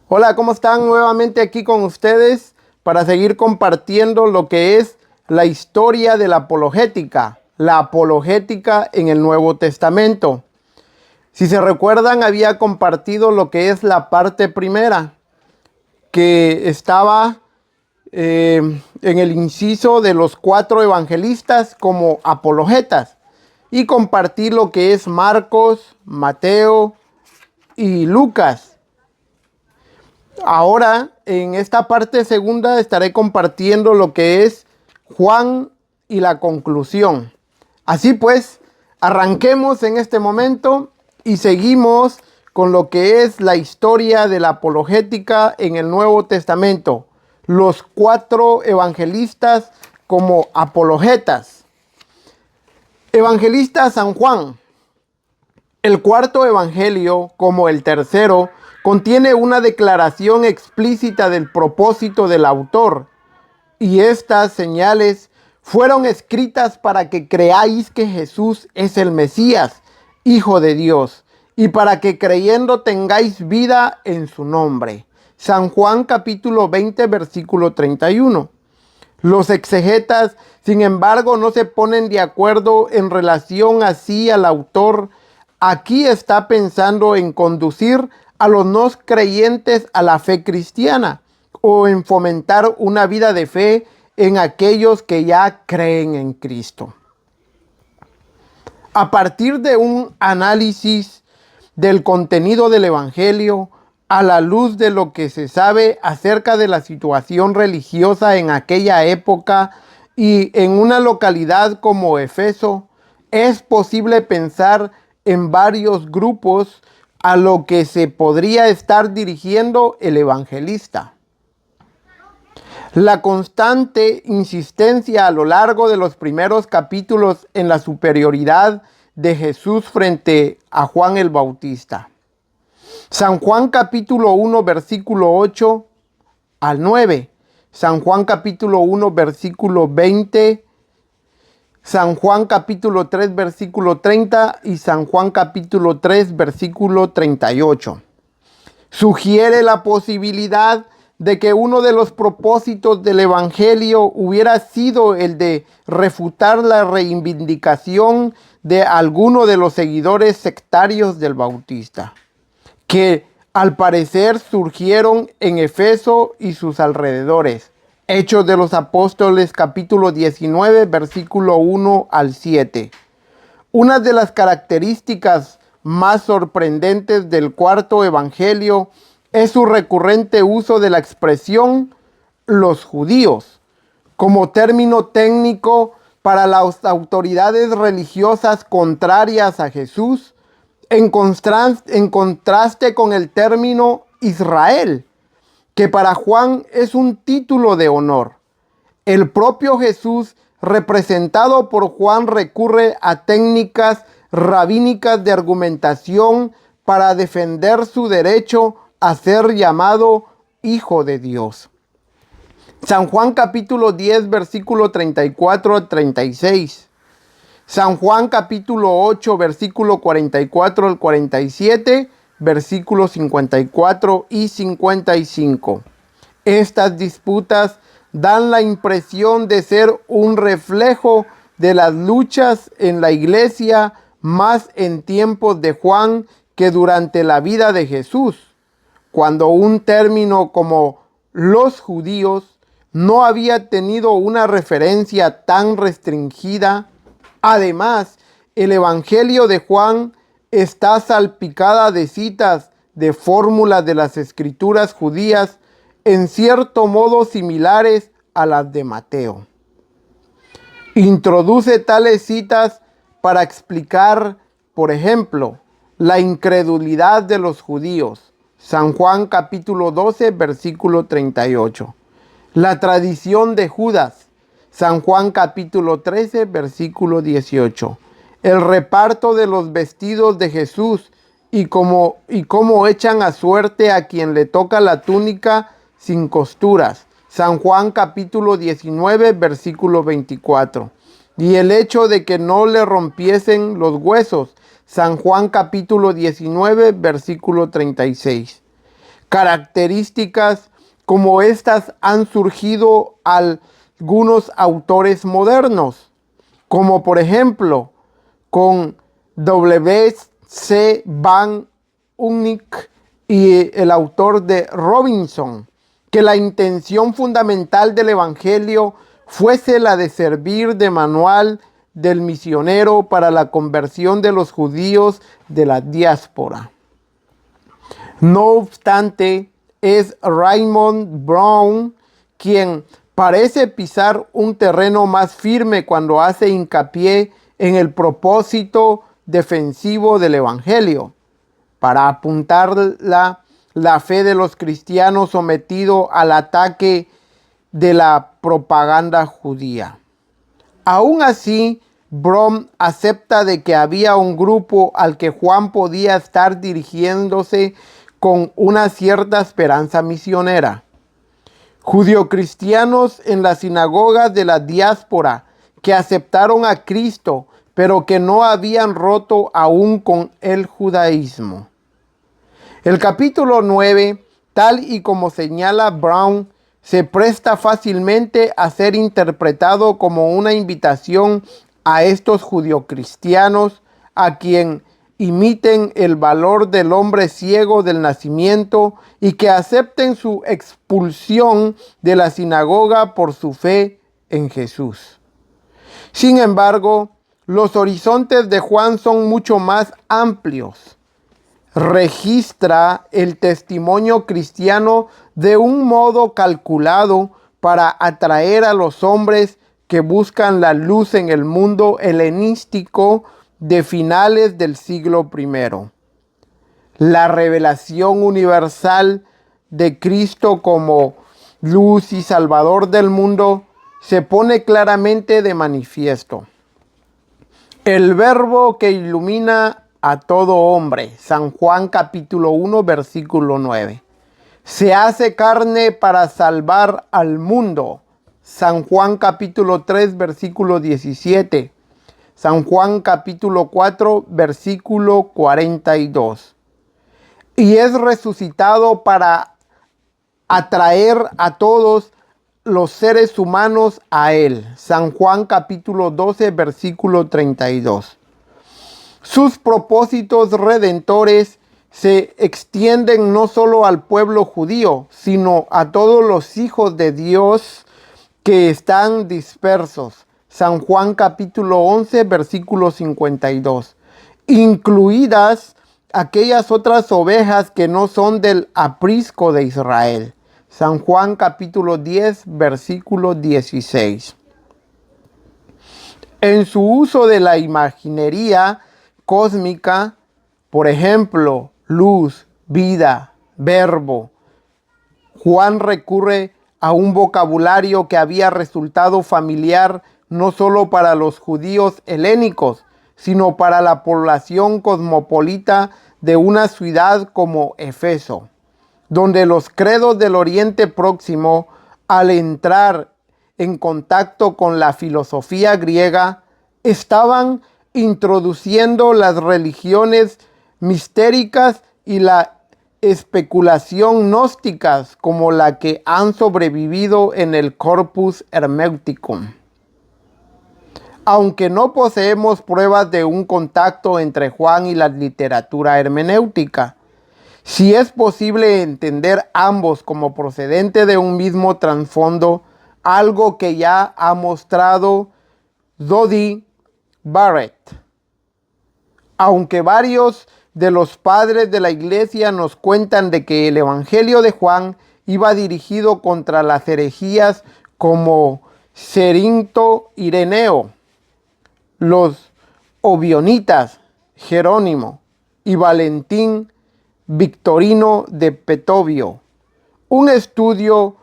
Hola, ¿cómo están? Nuevamente aquí con ustedes para seguir compartiendo lo que es la historia de la apologética en el Nuevo Testamento. Si se recuerdan, había compartido lo que es la parte primera, que estaba en el inciso de los 4 evangelistas como apologetas, y compartí lo que es Marcos, Mateo y Lucas. Ahora, en esta parte segunda, estaré compartiendo lo que es Juan y la conclusión. Así pues, arranquemos en este momento y seguimos con lo que es la historia de la apologética en el Nuevo Testamento. Los 4 evangelistas como apologetas. Evangelista San Juan. El cuarto evangelio, como el tercero, contiene una declaración explícita del propósito del autor, y estas señales fueron escritas para que creáis que Jesús es el Mesías, Hijo de Dios, y para que creyendo tengáis vida en su nombre. San Juan capítulo 20, versículo 31. Los exegetas, sin embargo, no se ponen de acuerdo en relación así al autor. Aquí está pensando en conducir a los no creyentes a la fe cristiana o en fomentar una vida de fe en aquellos que ya creen en Cristo. A partir de un análisis del contenido del Evangelio, a la luz de lo que se sabe acerca de la situación religiosa en aquella época y en una localidad como Efeso, es posible pensar en varios grupos a lo que se podría estar dirigiendo el evangelista. La constante insistencia a lo largo de los primeros capítulos en la superioridad de Jesús frente a Juan el Bautista. San Juan capítulo 1 versículo 8 al 9. San Juan capítulo 1 versículo 20. San Juan capítulo 3 versículo 30 y San Juan capítulo 3 versículo 38. Sugiere la posibilidad de que uno de los propósitos del Evangelio hubiera sido el de refutar la reivindicación de alguno de los seguidores sectarios del Bautista, que al parecer surgieron en Efeso y sus alrededores. Hechos de los Apóstoles capítulo 19 versículo 1 al 7. Una de las características más sorprendentes del cuarto evangelio es su recurrente uso de la expresión los judíos como término técnico para las autoridades religiosas contrarias a Jesús, en contraste con el término Israel, que para Juan es un título de honor. El propio Jesús, representado por Juan, recurre a técnicas rabínicas de argumentación para defender su derecho a ser llamado Hijo de Dios. San Juan capítulo 10 versículo 34 al 36. San Juan capítulo 8 versículo 44 al 47, versículos 54 y 55. Estas disputas dan la impresión de ser un reflejo de las luchas en la iglesia más en tiempos de Juan que durante la vida de Jesús, cuando un término como los judíos no había tenido una referencia tan restringida. Además, el Evangelio de Juan está salpicada de citas de fórmulas de las escrituras judías en cierto modo similares a las de Mateo. Introduce tales citas para explicar, por ejemplo, la incredulidad de los judíos. San Juan capítulo 12, versículo 38. La tradición de Judas. San Juan capítulo 13, versículo 18. El reparto de los vestidos de Jesús y cómo echan a suerte a quien le toca la túnica sin costuras. San Juan capítulo 19, versículo 24. Y el hecho de que no le rompiesen los huesos. San Juan capítulo 19, versículo 36. Características como estas han surgido algunos autores modernos, como por ejemplo con W.C. Van Uyck y el autor de Robinson, que la intención fundamental del Evangelio fuese la de servir de manual del misionero para la conversión de los judíos de la diáspora. No obstante, es Raymond Brown quien parece pisar un terreno más firme cuando hace hincapié en el propósito defensivo del Evangelio, para apuntar la fe de los cristianos sometido al ataque de la propaganda judía. Aún así, Brown acepta de que había un grupo al que Juan podía estar dirigiéndose con una cierta esperanza misionera. Judio-cristianos en las sinagogas de la diáspora que aceptaron a Cristo, pero que no habían roto aún con el judaísmo. El capítulo 9, tal y como señala Brown, se presta fácilmente a ser interpretado como una invitación a estos judio-cristianos a quien imiten el valor del hombre ciego del nacimiento y que acepten su expulsión de la sinagoga por su fe en Jesús. Sin embargo, los horizontes de Juan son mucho más amplios. Registra el testimonio cristiano de un modo calculado para atraer a los hombres que buscan la luz en el mundo helenístico de finales del siglo I. La revelación universal de Cristo como luz y salvador del mundo se pone claramente de manifiesto. El verbo que ilumina a todo hombre, San Juan capítulo 1, versículo 9. Se hace carne para salvar al mundo, San Juan capítulo 3, versículo 17. San Juan capítulo 4, versículo 42. Y es resucitado para atraer a todos los seres humanos a Él. San Juan capítulo 12, versículo 32. Sus propósitos redentores se extienden no solo al pueblo judío, sino a todos los hijos de Dios que están dispersos. San Juan capítulo 11, versículo 52. Incluidas aquellas otras ovejas que no son del aprisco de Israel. San Juan capítulo 10, versículo 16. En su uso de la imaginería cósmica, por ejemplo, luz, vida, verbo, Juan recurre a un vocabulario que había resultado familiar no solo para los judíos helénicos, sino para la población cosmopolita de una ciudad como Éfeso, donde los credos del Oriente Próximo, al entrar en contacto con la filosofía griega, estaban introduciendo las religiones mistéricas y la especulación gnósticas como la que han sobrevivido en el Corpus Hermeticum. Aunque no poseemos pruebas de un contacto entre Juan y la literatura hermenéutica, sí es posible entender ambos como procedente de un mismo trasfondo, algo que ya ha mostrado Dodi Barrett. Aunque varios de los padres de la iglesia nos cuentan de que el Evangelio de Juan iba dirigido contra las herejías como Cerinto Ireneo, los obionitas, Jerónimo y Valentín Victorino de Petovio. Un estudio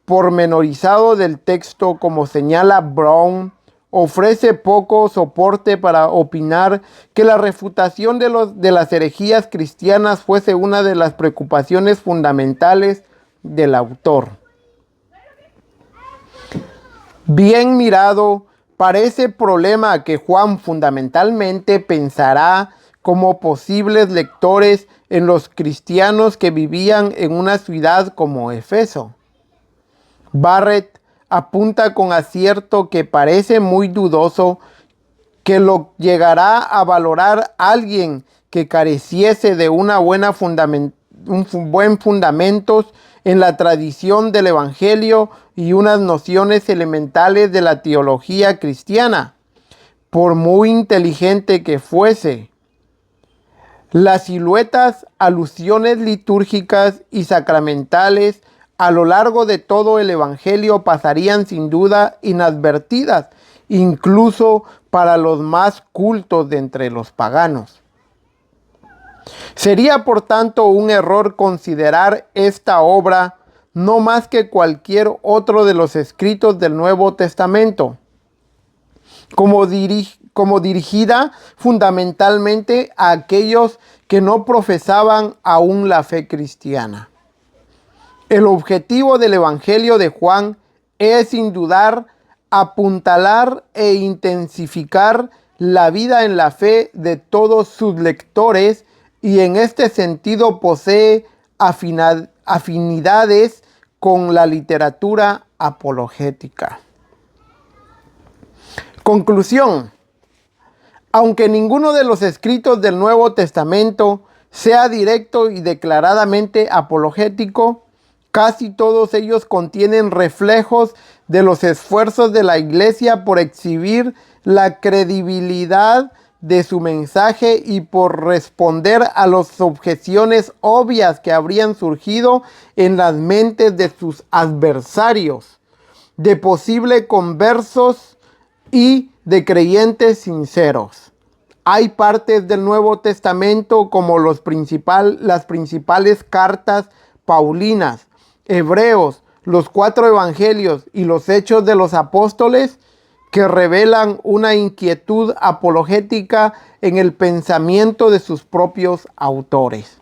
pormenorizado del texto, como señala Brown, ofrece poco soporte para opinar que la refutación de las herejías cristianas fuese una de las preocupaciones fundamentales del autor. Bien mirado, parece problema que Juan fundamentalmente pensará como posibles lectores en los cristianos que vivían en una ciudad como Éfeso. Barrett apunta con acierto que parece muy dudoso que lo llegará a valorar alguien que careciese de un buen fundamentos en la tradición del Evangelio y unas nociones elementales de la teología cristiana, por muy inteligente que fuese. Las siluetas, alusiones litúrgicas y sacramentales a lo largo de todo el Evangelio pasarían sin duda inadvertidas, incluso para los más cultos de entre los paganos. Sería por tanto un error considerar esta obra no más que cualquier otro de los escritos del Nuevo Testamento, como dirigida fundamentalmente a aquellos que no profesaban aún la fe cristiana. El objetivo del Evangelio de Juan es, sin dudar, apuntalar e intensificar la vida en la fe de todos sus lectores, y en este sentido posee afinidades con la literatura apologética. Conclusión. Aunque ninguno de los escritos del Nuevo Testamento sea directo y declaradamente apologético, casi todos ellos contienen reflejos de los esfuerzos de la Iglesia por exhibir la credibilidad de su mensaje y por responder a las objeciones obvias que habrían surgido en las mentes de sus adversarios, de posibles conversos y de creyentes sinceros. Hay partes del Nuevo Testamento como las principales cartas paulinas, Hebreos, los 4 evangelios y los Hechos de los Apóstoles, que revelan una inquietud apologética en el pensamiento de sus propios autores.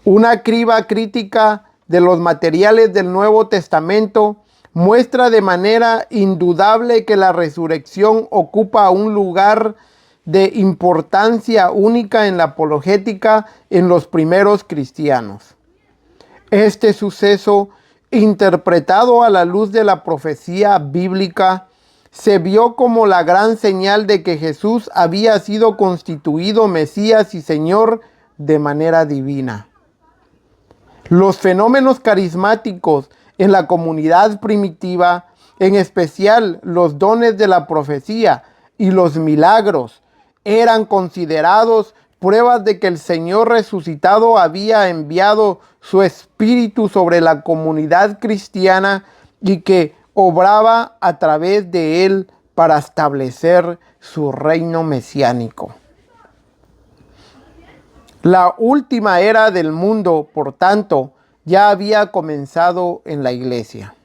Una criba crítica de los materiales del Nuevo Testamento muestra de manera indudable que la resurrección ocupa un lugar de importancia única en la apologética en los primeros cristianos. Este suceso, interpretado a la luz de la profecía bíblica, se vio como la gran señal de que Jesús había sido constituido Mesías y Señor de manera divina. Los fenómenos carismáticos en la comunidad primitiva, en especial los dones de la profecía y los milagros, eran considerados pruebas de que el Señor resucitado había enviado su Espíritu sobre la comunidad cristiana y que obraba a través de él para establecer su reino mesiánico. La última era del mundo, por tanto, ya había comenzado en la iglesia.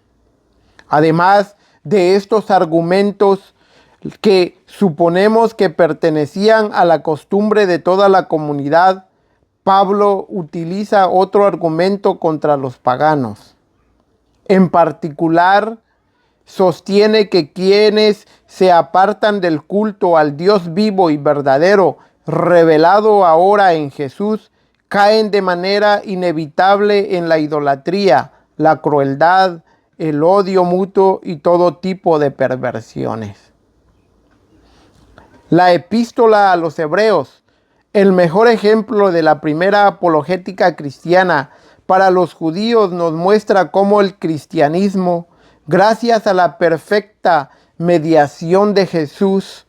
Además de estos argumentos que suponemos que pertenecían a la costumbre de toda la comunidad, Pablo utiliza otro argumento contra los paganos. En particular, sostiene que quienes se apartan del culto al Dios vivo y verdadero, revelado ahora en Jesús, caen de manera inevitable en la idolatría, la crueldad, el odio mutuo y todo tipo de perversiones. La epístola a los Hebreos, el mejor ejemplo de la primera apologética cristiana para los judíos, nos muestra cómo el cristianismo, gracias a la perfecta mediación de Jesús,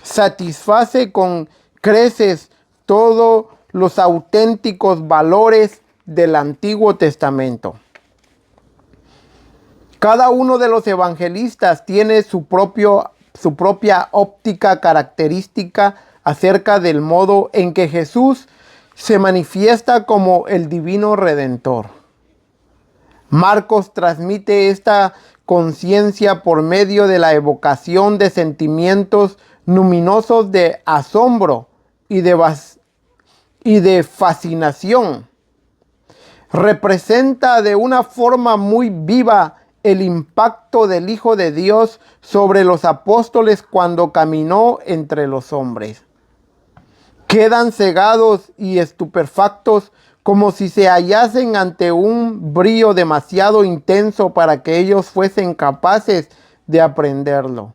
satisface con creces todos los auténticos valores del Antiguo Testamento. Cada uno de los evangelistas tiene su propia óptica característica acerca del modo en que Jesús se manifiesta como el divino redentor. Marcos transmite esta conciencia por medio de la evocación de sentimientos luminosos de asombro y de fascinación. Representa de una forma muy viva el impacto del Hijo de Dios sobre los apóstoles cuando caminó entre los hombres. quedan cegados y estupefactos como si se hallasen ante un brillo demasiado intenso para que ellos fuesen capaces de aprenderlo.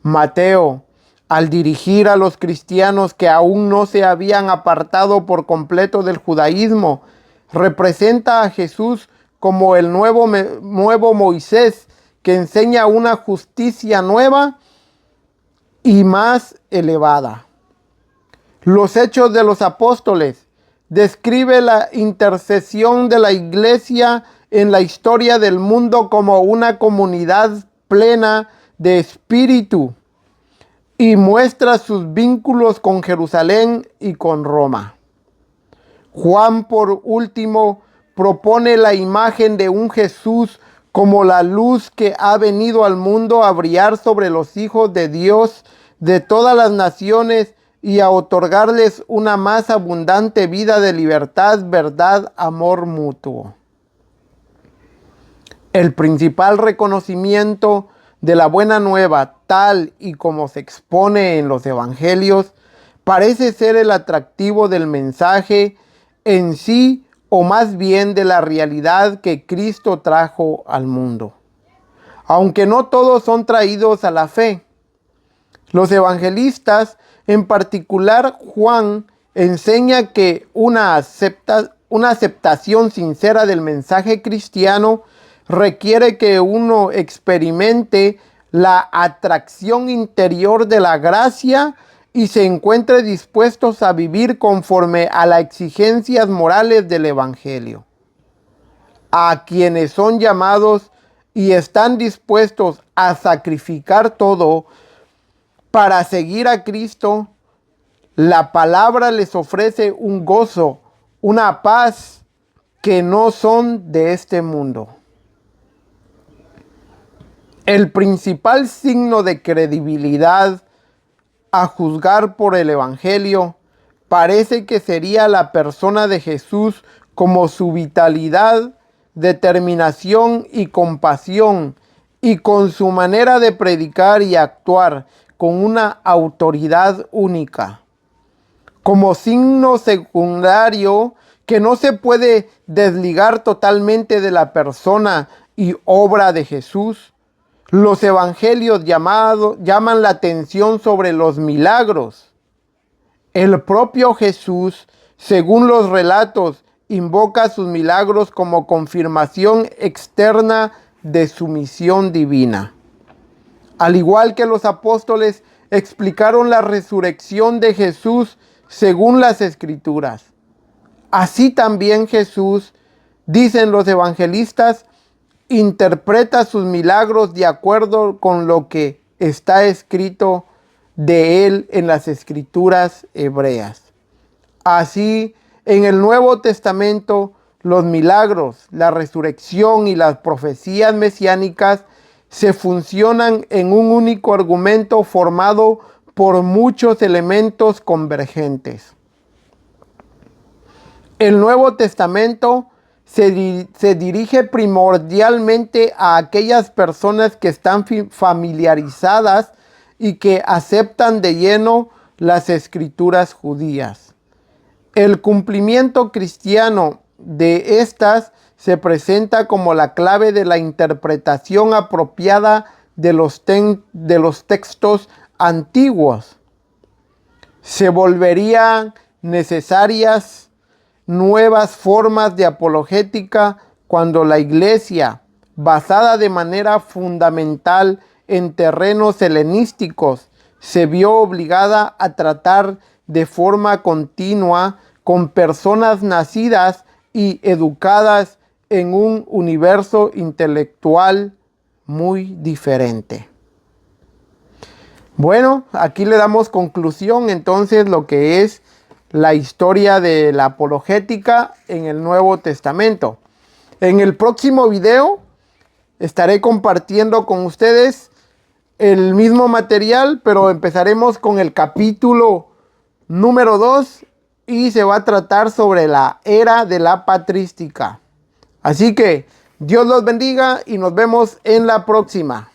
Mateo, al dirigir a los cristianos que aún no se habían apartado por completo del judaísmo, representa a Jesús como el nuevo Moisés que enseña una justicia nueva y más elevada. Los Hechos de los Apóstoles describe la intercesión de la iglesia en la historia del mundo como una comunidad plena de espíritu y muestra sus vínculos con Jerusalén y con Roma. Juan, por último, propone la imagen de un Jesús como la luz que ha venido al mundo a brillar sobre los hijos de Dios de todas las naciones y a otorgarles una más abundante vida de libertad, verdad, amor mutuo. El principal reconocimiento de la buena nueva, tal y como se expone en los evangelios, parece ser el atractivo del mensaje en sí, o más bien de la realidad que Cristo trajo al mundo. Aunque no todos son traídos a la fe, los evangelistas, en particular Juan, enseña que una aceptación sincera del mensaje cristiano requiere que uno experimente la atracción interior de la gracia y se encuentre dispuestos a vivir conforme a las exigencias morales del evangelio. A quienes son llamados y están dispuestos a sacrificar todo para seguir a Cristo, la palabra les ofrece un gozo, una paz que no son de este mundo. El principal signo de credibilidad, a juzgar por el evangelio, parece que sería la persona de Jesús como su vitalidad, determinación y compasión, y con su manera de predicar y actuar con una autoridad única. Como signo secundario que no se puede desligar totalmente de la persona y obra de Jesús, los evangelios llaman la atención sobre los milagros. El propio Jesús, según los relatos, invoca sus milagros como confirmación externa de su misión divina. Al igual que los apóstoles explicaron la resurrección de Jesús según las Escrituras, así también Jesús, dicen los evangelistas, interpreta sus milagros de acuerdo con lo que está escrito de él en las Escrituras hebreas. Así, en el Nuevo Testamento, los milagros, la resurrección y las profecías mesiánicas se funcionan en un único argumento formado por muchos elementos convergentes. El Nuevo Testamento se dirige primordialmente a aquellas personas que están familiarizadas y que aceptan de lleno las escrituras judías. El cumplimiento cristiano de estas se presenta como la clave de la interpretación apropiada de los textos antiguos. Se volverían necesarias nuevas formas de apologética cuando la iglesia, basada de manera fundamental en terrenos helenísticos, se vio obligada a tratar de forma continua con personas nacidas y educadas en un universo intelectual muy diferente. Bueno, aquí le damos conclusión entonces lo que es la historia de la apologética en el Nuevo Testamento. En el próximo video estaré compartiendo con ustedes el mismo material, pero empezaremos con el capítulo número 2 y se va a tratar sobre la era de la patrística. Así que Dios los bendiga y nos vemos en la próxima.